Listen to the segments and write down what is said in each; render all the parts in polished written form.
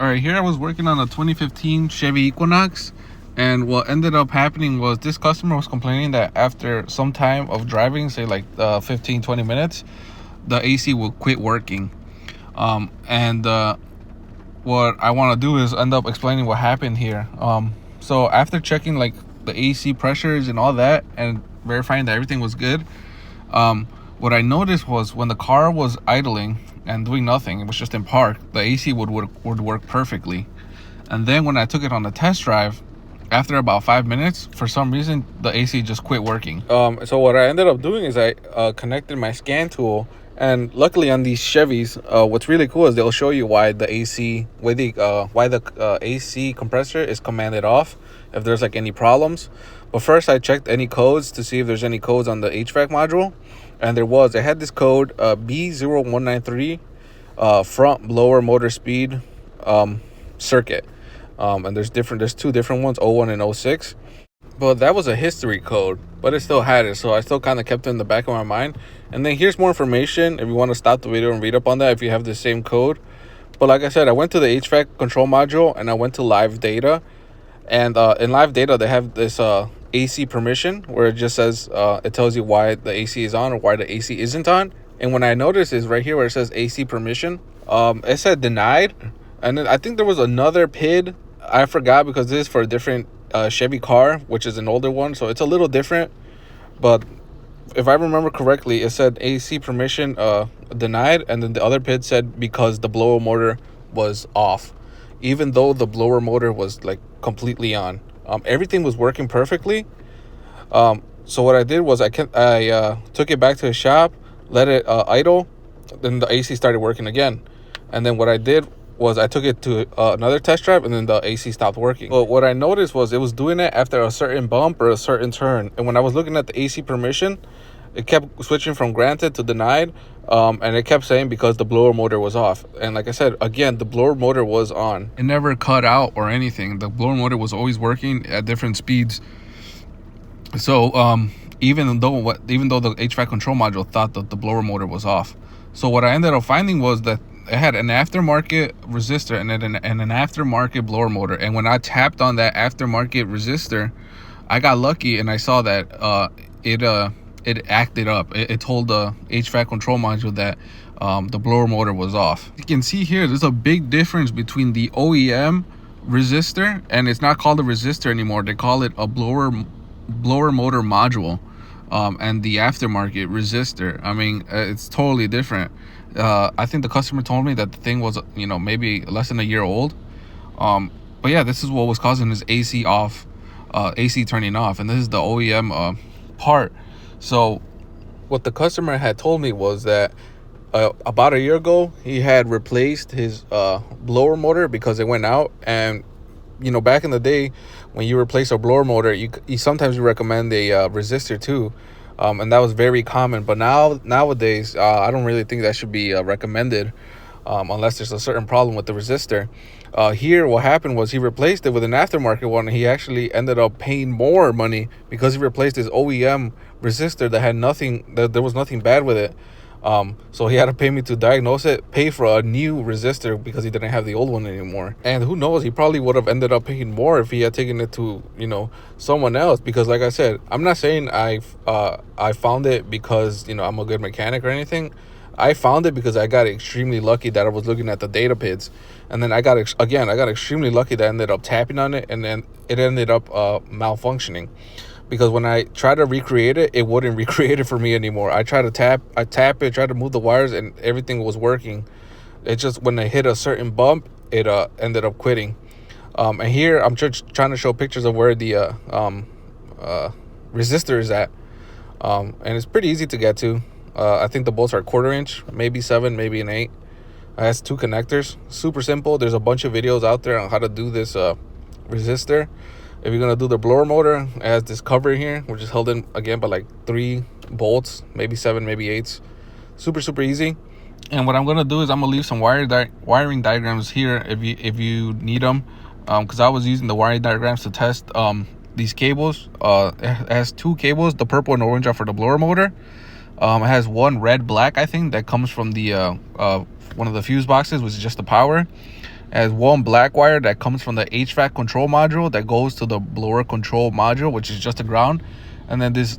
All right, here I was working on a 2015 Chevy Equinox, and what ended up happening was this customer was complaining that after some time of driving, say like 15-20 minutes, the AC will quit working. And what I want to do is end up explaining what happened here. So after checking like the AC pressures and all that and verifying that everything was good, what I noticed was when the car was idling and doing nothing, it was just in park, the AC would work perfectly. And then when I took it on a test drive, after about 5 minutes, for some reason the AC just quit working. So what I ended up doing is I connected my scan tool, and luckily on these Chevys, what's really cool is they'll show you why the AC AC compressor is commanded off if there's like any problems. But first I checked any codes to see if there's any codes on the HVAC module, and there was. It had this code B0193, front blower motor speed circuit. And there's two different ones, 01 and 06. But that was a history code, but it still had it, so I still kind of kept it in the back of my mind. And then here's more information if you want to stop the video and read up on that if you have the same code. But like I said, I went to the HVAC control module and I went to live data. And in live data, they have this AC permission where it just says, it tells you why the AC is on or why the AC isn't on. And when I noticed is right here where it says AC permission, it said denied. And then I think there was another PID. I forgot because this is for a different Chevy car, which is an older one, so it's a little different. But if I remember correctly, it said AC permission denied, and then the other PID said because the blower motor was off, even though the blower motor was like completely on. Everything was working perfectly. So what I did was I took it back to the shop, let it idle, then the AC started working again. And then what I did was I took it to another test drive, and then the AC stopped working. But what I noticed was it was doing it after a certain bump or a certain turn. And when I was looking at the AC permission, it kept switching from granted to denied. And it kept saying because the blower motor was off. And like I said, again, the blower motor was on. It never cut out or anything. The blower motor was always working at different speeds. So even though the HVAC control module thought that the blower motor was off. So what I ended up finding was that it had an aftermarket resistor and an aftermarket blower motor. And when I tapped on that aftermarket resistor, I got lucky and I saw that it acted up. It told the HVAC control module that the blower motor was off. You can see here there's a big difference between the OEM resistor, and it's not called a resistor anymore. They call it a blower motor module, and the aftermarket resistor. I mean, it's totally different. I think the customer told me that the thing was, maybe less than a year old. But yeah, this is what was causing his AC off, AC turning off, and this is the OEM part. So what the customer had told me was that about a year ago he had replaced his blower motor because it went out. And back in the day when you replace a blower motor, you sometimes recommend a resistor too. And that was very common. But nowadays, I don't really think that should be recommended unless there's a certain problem with the resistor. Here, what happened was he replaced it with an aftermarket one, and he actually ended up paying more money because he replaced his OEM resistor that had nothing, that there was nothing bad with it. So he had to pay me to diagnose it, pay for a new resistor because he didn't have the old one anymore. And who knows, he probably would have ended up paying more if he had taken it to, someone else. Because like I said, I'm not saying I found it because, I'm a good mechanic or anything. I found it because I got extremely lucky that I was looking at the data PIDs. And then I got extremely lucky that I ended up tapping on it, and then it ended up malfunctioning. Because when I tried to recreate it, it wouldn't recreate it for me anymore. I tap it, tried to move the wires, and everything was working. It just, when I hit a certain bump, it ended up quitting. And here I'm just trying to show pictures of where the resistor is at. And it's pretty easy to get to. I think the bolts are 1/4 inch, maybe 7, maybe an 8. It has 2 connectors. Super simple. There's a bunch of videos out there on how to do this resistor. If you're going to do the blower motor, it has this cover here, which is held in, again, by like 3 bolts, maybe 7, maybe 8s. Super, super easy. And what I'm going to do is I'm going to leave some wiring diagrams here if you need them. Because I was using the wiring diagrams to test these cables. It has 2 cables. The purple and orange are for the blower motor. It has one red black, I think, that comes from the one of the fuse boxes, which is just the power. as one black wire that comes from the HVAC control module that goes to the blower control module, which is just the ground, and then this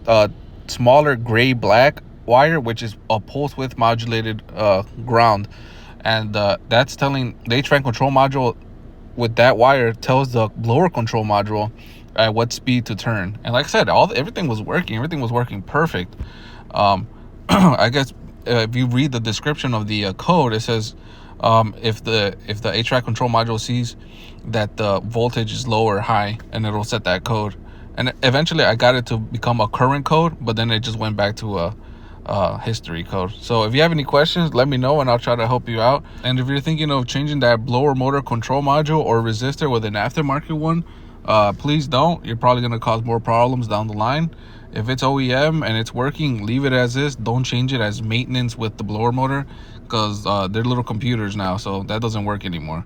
smaller gray black wire, which is a pulse width modulated ground, and that's telling the HVAC control module with that wire tells the blower control module at what speed to turn. And like I said, everything was working perfect. I guess if you read the description of the code, it says if the HVAC control module sees that the voltage is low or high, and it'll set that code. And eventually I got it to become a current code, but then it just went back to a history code. So if you have any questions, let me know and I'll try to help you out. And if you're thinking of changing that blower motor control module or resistor with an aftermarket one, please don't. You're probably going to cause more problems down the line. If it's OEM and it's working, leave it as is. Don't change it as maintenance with the blower motor, because they're little computers now, so that doesn't work anymore.